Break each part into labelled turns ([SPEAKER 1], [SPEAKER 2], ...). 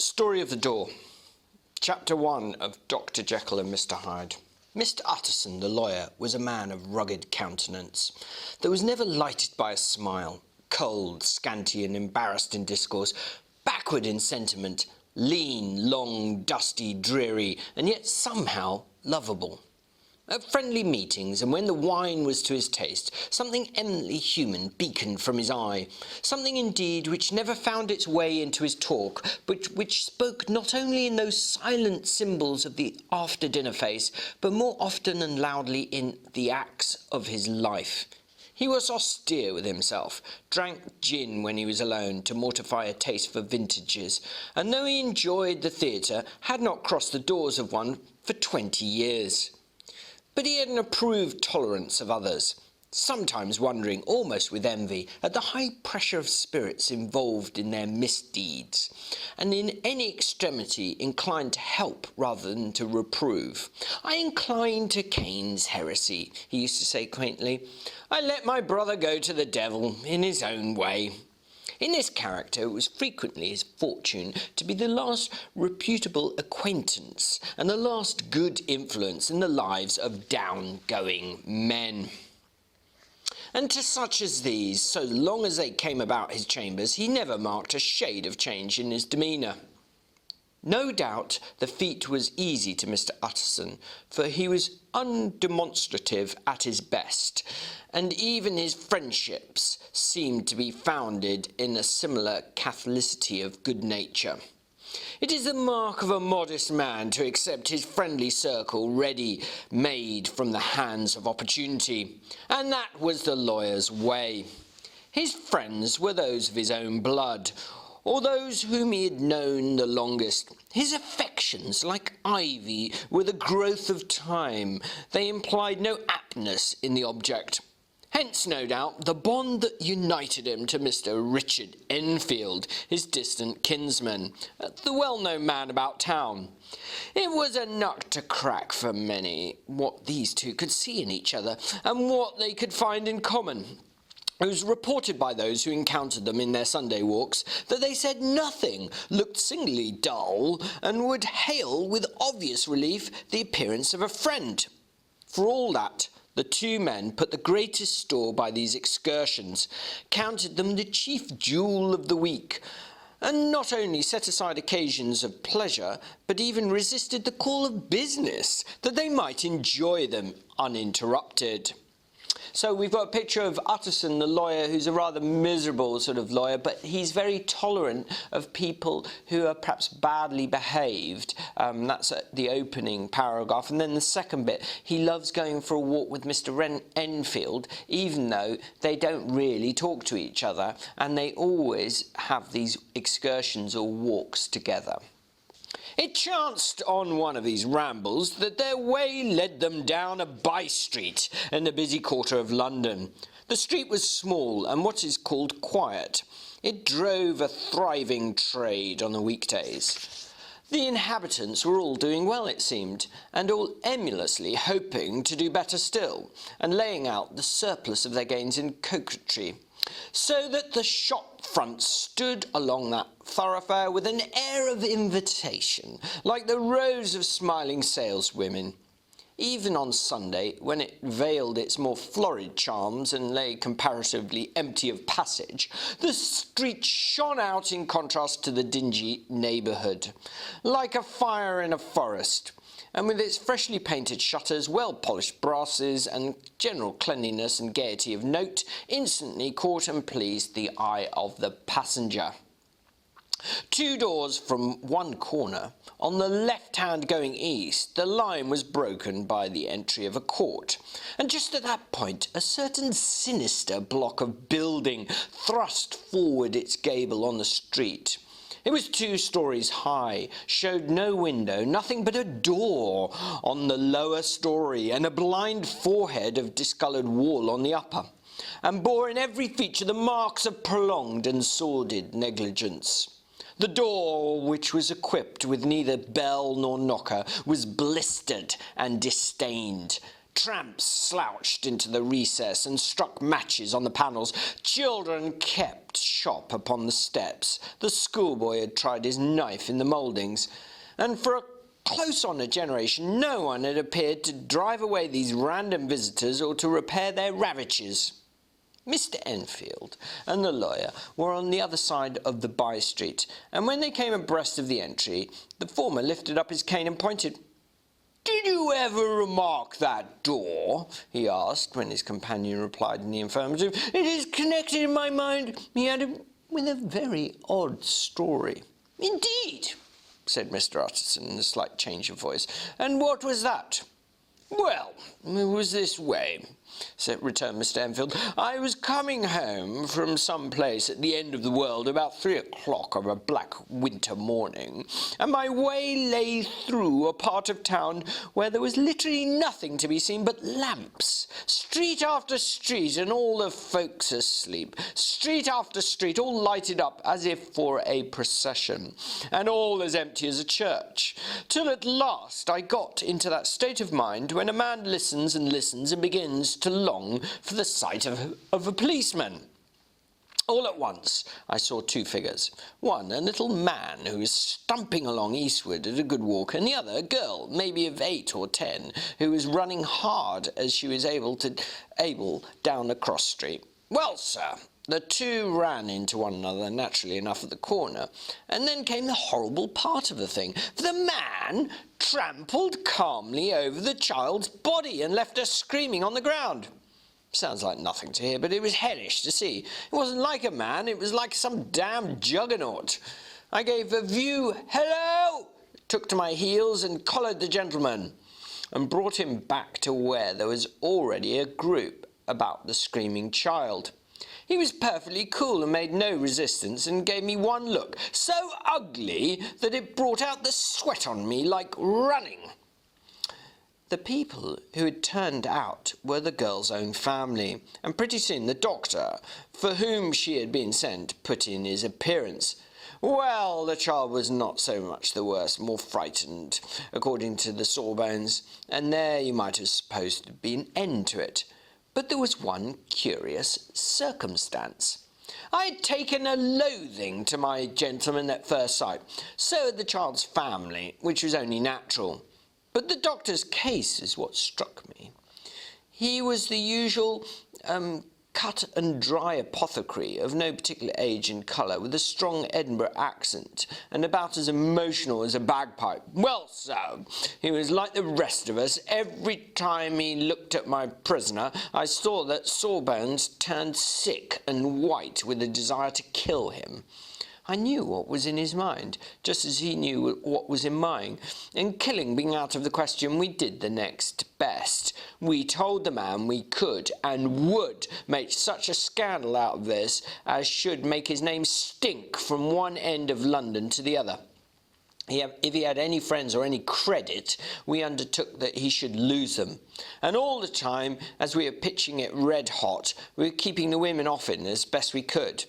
[SPEAKER 1] Story of the Door. Chapter 1 of Dr. Jekyll and Mr. Hyde. Mr. Utterson, the lawyer, was a man of rugged countenance, that was never lighted by a smile, cold, scanty, and embarrassed in discourse, backward in sentiment, lean, long, dusty, dreary, and yet somehow lovable. At friendly meetings, and when the wine was to his taste, something eminently human beaconed from his eye, something indeed which never found its way into his talk, but which spoke not only in those silent symbols of the after-dinner face, but more often and loudly in the acts of his life. He was austere with himself, drank gin when he was alone to mortify a taste for vintages, and though he enjoyed the theatre, had not crossed the doors of one for 20 years. But he had an approved tolerance of others, sometimes wondering, almost with envy, at the high pressure of spirits involved in their misdeeds, and in any extremity inclined to help rather than to reprove. "I incline to Cain's heresy," he used to say quaintly. "I let my brother go to the devil in his own way." In this character, it was frequently his fortune to be the last reputable acquaintance and the last good influence in the lives of down-going men. And to such as these, so long as they came about his chambers, he never marked a shade of change in his demeanour. No doubt the feat was easy to Mr. Utterson, for he was undemonstrative at his best, and even his friendships seemed to be founded in a similar catholicity of good nature. It is the mark of a modest man to accept his friendly circle ready-made from the hands of opportunity, and that was the lawyer's way. His friends were those of his own blood, or those whom he had known the longest. His affections, like ivy, were the growth of time. They implied no aptness in the object. Hence, no doubt, the bond that united him to Mr. Richard Enfield, his distant kinsman, the well-known man about town. It was a nut to crack for many what these two could see in each other, and what they could find in common. It was reported by those who encountered them in their Sunday walks that they said nothing looked singularly dull, and would hail with obvious relief the appearance of a friend. For all that, the two men put the greatest store by these excursions, counted them the chief jewel of the week, and not only set aside occasions of pleasure, but even resisted the call of business, that they might enjoy them uninterrupted. So we've got a picture of Utterson, the lawyer, who's a rather miserable sort of lawyer, but he's very tolerant of people who are perhaps badly behaved. That's the opening paragraph. And then the second bit, he loves going for a walk with Mr. Enfield, even though they don't really talk to each other, and they always have these excursions or walks together. It chanced on one of these rambles that their way led them down a by-street in the busy quarter of London. The street was small and what is called quiet. It drove a thriving trade on the weekdays. The inhabitants were all doing well, it seemed, and all emulously hoping to do better still, and laying out the surplus of their gains in coquetry, so that the shop fronts stood along that thoroughfare with an air of invitation, like the rows of smiling saleswomen. Even on Sunday, when it veiled its more florid charms and lay comparatively empty of passage, the street shone out in contrast to the dingy neighbourhood, like a fire in a forest, and with its freshly painted shutters, well-polished brasses, and general cleanliness and gaiety of note, instantly caught and pleased the eye of the passenger. Two doors from one corner, on the left hand going east, the line was broken by the entry of a court, and just at that point a certain sinister block of building thrust forward its gable on the street. It was 2 stories high, showed no window, nothing but a door on the lower story, and a blind forehead of discoloured wall on the upper, and bore in every feature the marks of prolonged and sordid negligence. The door, which was equipped with neither bell nor knocker, was blistered and disdained. Tramps slouched into the recess and struck matches on the panels. Children kept shop upon the steps. The schoolboy had tried his knife in the mouldings. And for a close on a generation, no one had appeared to drive away these random visitors or to repair their ravages. Mr. Enfield and the lawyer were on the other side of the by-street, and when they came abreast of the entry, the former lifted up his cane and pointed. "Did you ever remark that door?" he asked, when his companion replied in the affirmative. "It is connected in my mind," he added, "with a very odd story." "Indeed," said Mr. Utterson in a slight change of voice. "And what was that?" "Well, it was this way," returned Mr. Enfield. "I was coming home from some place at the end of the world about 3 o'clock of a black winter morning, and my way lay through a part of town where there was literally nothing to be seen but lamps, street after street, and all the folks asleep, street after street, all lighted up as if for a procession, and all as empty as a church, till at last I got into that state of mind when a man listens and listens and begins to long for the sight of a policeman. All at once I saw two figures. One, a little man who was stumping along eastward at a good walk, and the other, a girl, maybe of 8 or 10, who was running hard as she was able down a cross street. Well, sir, the two ran into one another naturally enough at the corner, and then came the horrible part of the thing. For the man trampled calmly over the child's body and left her screaming on the ground. Sounds like nothing to hear, but it was hellish to see. It wasn't like a man, it was like some damned juggernaut. I gave a view, hello, took to my heels and collared the gentleman, and brought him back to where there was already a group about the screaming child. He was perfectly cool and made no resistance, and gave me one look, so ugly that it brought out the sweat on me like running. The people who had turned out were the girl's own family, and pretty soon the doctor, for whom she had been sent, put in his appearance. Well, the child was not so much the worse, more frightened, according to the sawbones, and there you might have supposed to be an end to it. But there was one curious circumstance. I had taken a loathing to my gentleman at first sight. So had the child's family, which was only natural. But the doctor's case is what struck me. He was the usual cut-and-dry apothecary of no particular age and colour, with a strong Edinburgh accent, and about as emotional as a bagpipe. Well, sir, he was like the rest of us. Every time he looked at my prisoner, I saw that Sawbones turned sick and white with a desire to kill him. I knew what was in his mind, just as he knew what was in mine, and killing being out of the question, we did the next best. We told the man we could and would make such a scandal out of this as should make his name stink from one end of London to the other. If he had any friends or any credit, we undertook that he should lose them. And all the time, as we were pitching it red hot, we were keeping the women off it as best we could.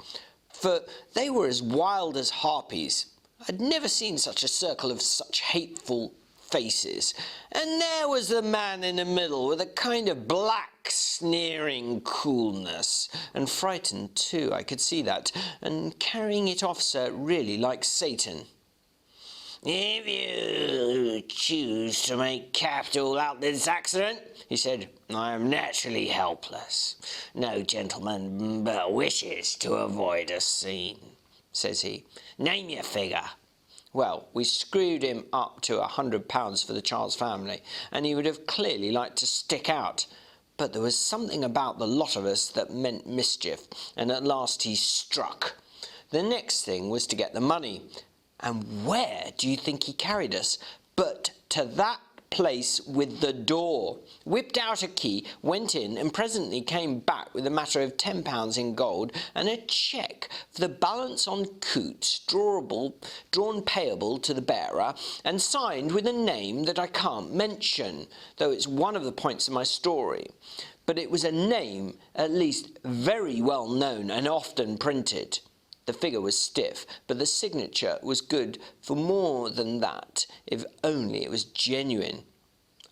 [SPEAKER 1] For they were as wild as harpies. I'd never seen such a circle of such hateful faces. And there was the man in the middle with a kind of black, sneering coolness. And frightened too, I could see that. And carrying it off, sir, really like Satan. "If you choose to make capital out this accident," he said, "I am naturally helpless. No gentleman but wishes to avoid a scene," says he. "Name your figure." Well, we screwed him up to £100 for the child's family, and he would have clearly liked to stick out. But there was something about the lot of us that meant mischief, and at last he struck. The next thing was to get the money. And where do you think he carried us? But to that place with the door. Whipped out a key, went in, and presently came back with a matter of £10 in gold and a cheque for the balance on Coots, drawn payable to the bearer, and signed with a name that I can't mention, though it's one of the points of my story. But it was a name, at least very well known and often printed. The figure was stiff, but the signature was good for more than that, if only it was genuine.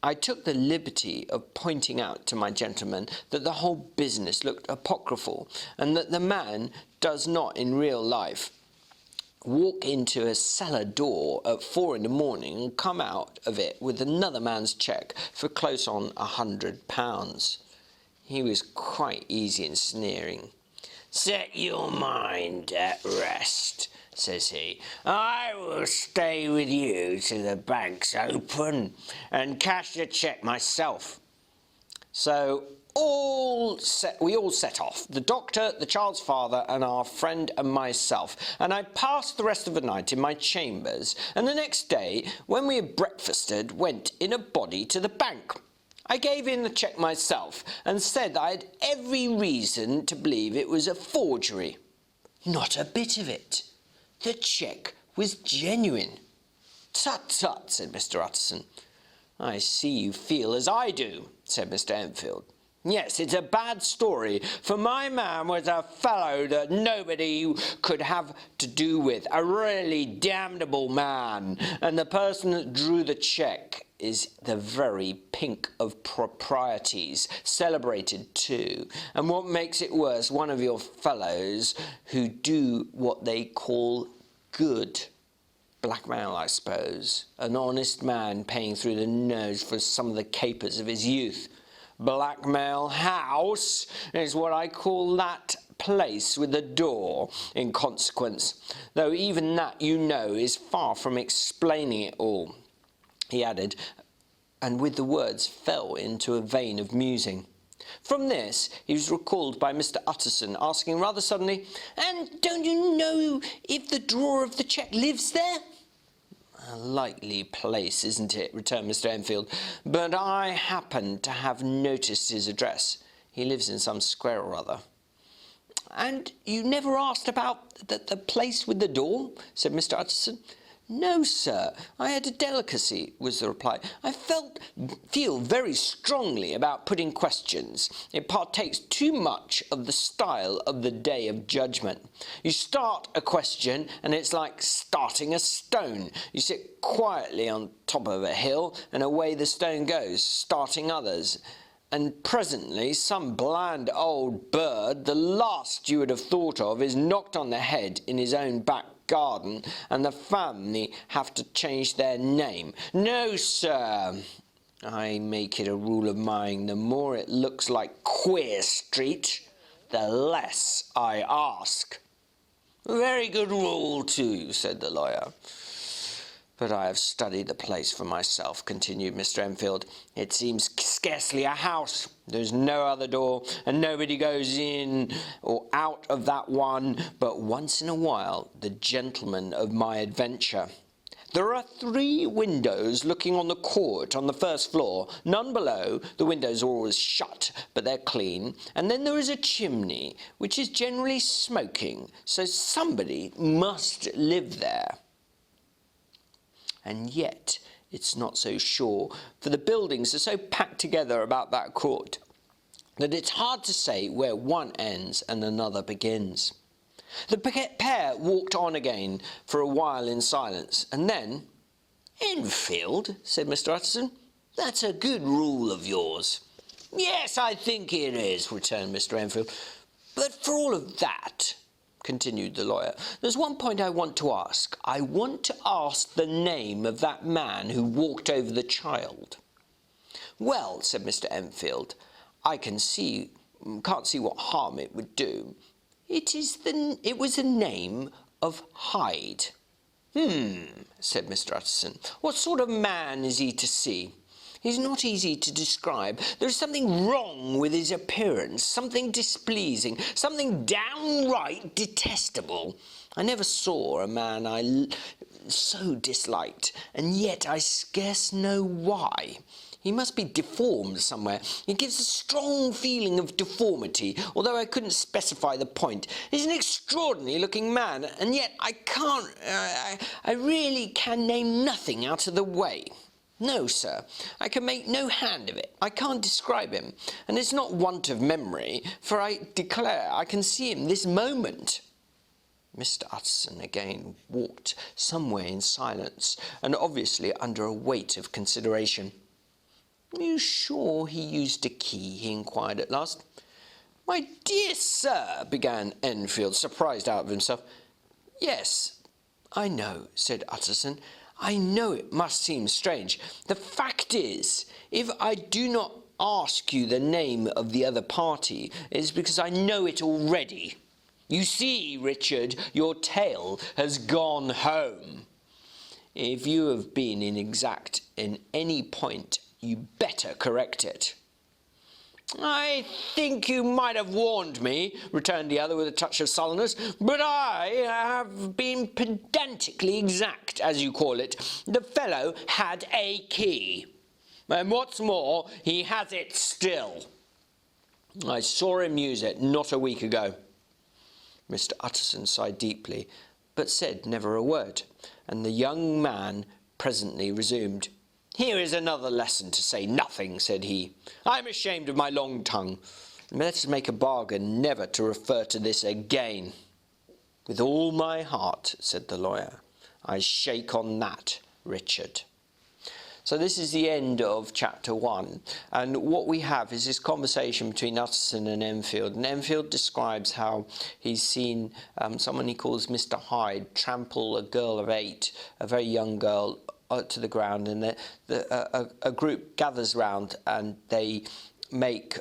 [SPEAKER 1] I took the liberty of pointing out to my gentleman that the whole business looked apocryphal, and that the man does not in real life walk into a cellar door at 4 in the morning and come out of it with another man's cheque for close on £100. He was quite easy in sneering. "Set your mind at rest," says he. "I will stay with you till the bank's open and cash the cheque myself." So we all set off, the doctor, the child's father, and our friend and myself, and I passed the rest of the night in my chambers, and the next day, when we had breakfasted, went in a body to the bank. I gave in the cheque myself, and said I had every reason to believe it was a forgery. Not a bit of it. The cheque was genuine. "Tut, tut," said Mr. Utterson. "I see you feel as I do," said Mr. Enfield. "Yes, it's a bad story, for my man was a fellow that nobody could have to do with, a really damnable man, and the person that drew the cheque is the very pink of proprieties, celebrated too, and what makes it worse, one of your fellows who do what they call good. Blackmail, I suppose. An honest man paying through the nose for some of the capers of his youth. Blackmail House is what I call that place with the door, in consequence, though even that, you know, is far from explaining it all," he added, and with the words fell into a vein of musing. From this he was recalled by Mr. Utterson, asking rather suddenly, "And don't you know if the drawer of the cheque lives there?" "A likely place, isn't it?" returned Mr. Enfield. "But I happen to have noticed his address. He lives in some square or other." "And you never asked about the place with the door?" said Mr. Utterson. "No, sir, I had a delicacy," was the reply. "I feel very strongly about putting questions. It partakes too much of the style of the Day of Judgment. You start a question, and it's like starting a stone. You sit quietly on top of a hill, and away the stone goes, starting others. And presently some bland old bird, the last you would have thought of, is knocked on the head in his own back garden, and the family have to change their name. No, sir, I make it a rule of mine, the more it looks like Queer Street, the less I ask." "Very good rule, too," said the lawyer. "But I have studied the place for myself," continued Mr. Enfield. "It seems scarcely a house. There's no other door, and nobody goes in or out of that one but once in a while the gentleman of my adventure. There are 3 windows looking on the court on the first floor, none below. The windows are always shut, but they're clean. And then there is a chimney, which is generally smoking, so somebody must live there. And yet it's not so sure, for the buildings are so packed together about that court that it's hard to say where one ends and another begins." The pair walked on again for a while in silence, and then, "Enfield," said Mr. Utterson, "that's a good rule of yours." "Yes, I think it is," returned Mr. Enfield. "But for all of that," continued the lawyer, "there's one point I want to ask. I want to ask the name of that man who walked over the child." "Well," said Mr. Enfield, "I can't see what harm it would do. It was the name of Hyde." Said Mr. Utterson. "What sort of man is he to see?" "He's not easy to describe. There is something wrong with his appearance, something displeasing, something downright detestable. I never saw a man I so disliked, and yet I scarce know why. He must be deformed somewhere. It gives a strong feeling of deformity, although I couldn't specify the point. He's an extraordinary looking man, and yet I really can name nothing out of the way. No, sir, I can make no hand of it. I can't describe him, and it's not want of memory, for I declare I can see him this moment." Mr. Utterson again walked some way in silence, and obviously under a weight of consideration. "Are you sure he used a key?" he inquired at last. "My dear sir," began Enfield, surprised out of himself. "Yes, I know," said Utterson. "I know it must seem strange. The fact is, if I do not ask you the name of the other party, it is because I know it already. You see, Richard, your tale has gone home. If you have been inexact in any point, you better correct it." "I think you might have warned me," returned the other with a touch of sullenness, "but I have been pedantically exact, as you call it. The fellow had a key, and what's more, he has it still. I saw him use it not a week ago." Mr. Utterson sighed deeply, but said never a word, and the young man presently resumed. "Here is another lesson to say nothing," said he. "I'm ashamed of my long tongue. Let us make a bargain never to refer to this again." "With all my heart," said the lawyer. "I shake on that, Richard." So this is the end of chapter 1, and what we have is this conversation between Utterson and Enfield. And Enfield describes how he's seen someone he calls Mr. Hyde trample a girl of 8, a very young girl, to the ground, and a group gathers round and they make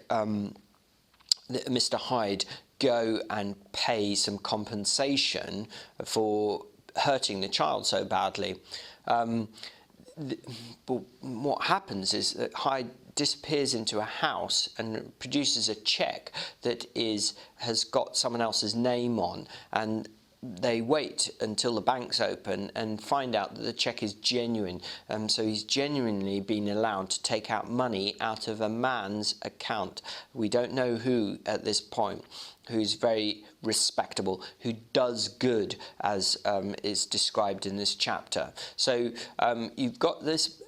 [SPEAKER 1] Mr. Hyde go and pay some compensation for hurting the child so badly. But what happens is that Hyde disappears into a house and produces a cheque that has got someone else's name on, and they wait until the bank's open and find out that the cheque is genuine. So he's genuinely been allowed to take out money out of a man's account. We don't know who at this point, who's very respectable, who does good, as is described in this chapter. So you've got this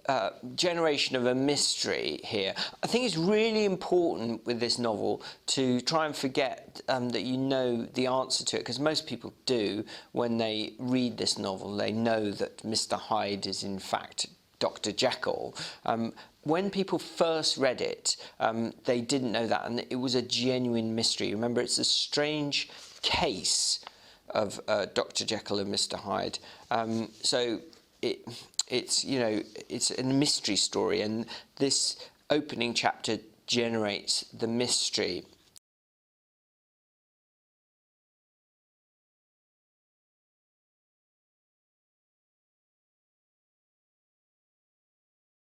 [SPEAKER 1] generation of a mystery here. I think it's really important with this novel to try and forget that you know the answer to it, because most people do when they read this novel. They know that Mr. Hyde is in fact Dr. Jekyll. When people first read it, they didn't know that, and it was a genuine mystery. Remember, it's a strange case of Dr. Jekyll and Mr. Hyde. So it's a mystery story, and this opening chapter generates the mystery